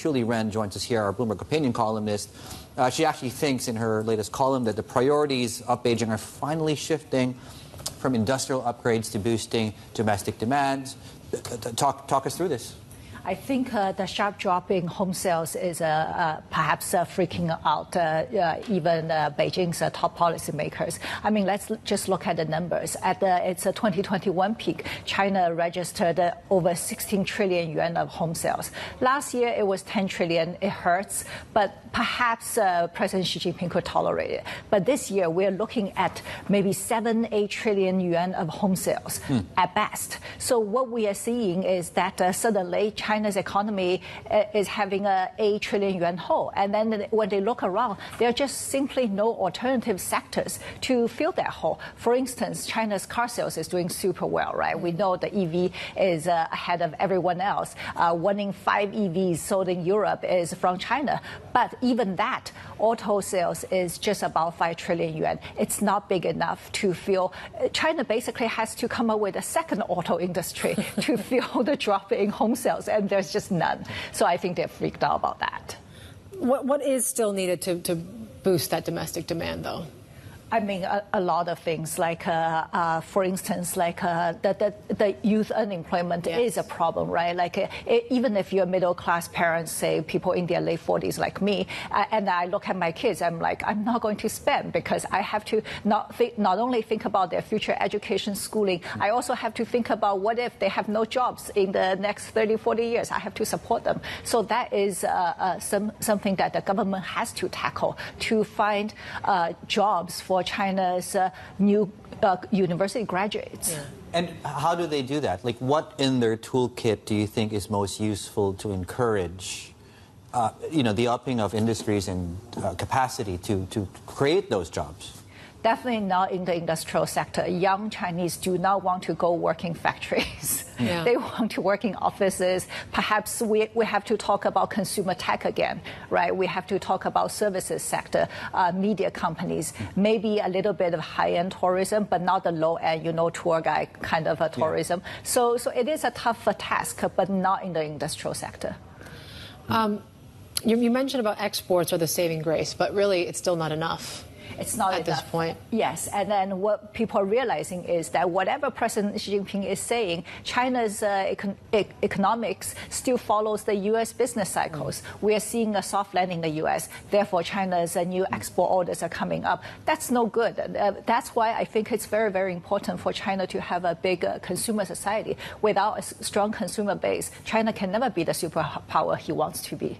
Shuli Ren joins us here, our Bloomberg Opinion columnist. She actually thinks in her latest column that the priorities of Beijing are finally shifting from industrial upgrades to boosting domestic demand. Talk us through this. I think the sharp drop in home sales is perhaps freaking out even Beijing's top policymakers. I mean, let's just look at the numbers. At its 2021 peak, China registered over 16 trillion yuan of home sales. Last year, it was 10 trillion. It hurts, but perhaps President Xi Jinping could tolerate it. But this year, we're looking at maybe 7-8 trillion yuan of home sales at best. So what we are seeing is that suddenly China's economy is having a 8 trillion yuan hole. And then when they look around, there are just simply no alternative sectors to fill that hole. For instance, China's car sales is doing super well, right? We know the EV is ahead of everyone else. 1 in 5 EVs sold in Europe is from China. But even that, auto sales is just about 5 trillion yuan. It's not big enough to fill. China basically has to come up with a second auto industry to fill the drop in home sales. And there's just none. So I think they're freaked out about that. What is still needed to boost that domestic demand, though? I mean, a lot of things, like, for instance, like the youth unemployment is a problem, right? Like, even if you're middle-class parents, say people in their late 40s like me, and I look at my kids, I'm like, I'm not going to spend because I have to not only think about their future education, schooling, I also have to think about what if they have no jobs in the next 30, 40 years. I have to support them. So that is something that the government has to tackle to find jobs for China's new university graduates. Yeah. And how do they do that? Like, what in their toolkit do you think is most useful to encourage, the upping of industries and capacity to create those jobs? Definitely not in the industrial sector. Young Chinese do not want to go work in factories. Yeah. They want to work in offices. Perhaps we have to talk about consumer tech again, right? We have to talk about services sector, media companies, maybe a little bit of high-end tourism, but not the low-end, tour guide kind of a tourism. Yeah. So it is a tough task, but not in the industrial sector. You mentioned about exports are the saving grace, but really it's still not enough. It's not at this point. Yes, and then what people are realizing is that whatever President Xi Jinping is saying, China's economics still follows the U.S. business cycles. We are seeing a soft landing in the U.S. Therefore, China's new export orders are coming up. That's no good. That's why I think it's very, very important for China to have a big consumer society. Without a strong consumer base, China can never be the superpower he wants to be.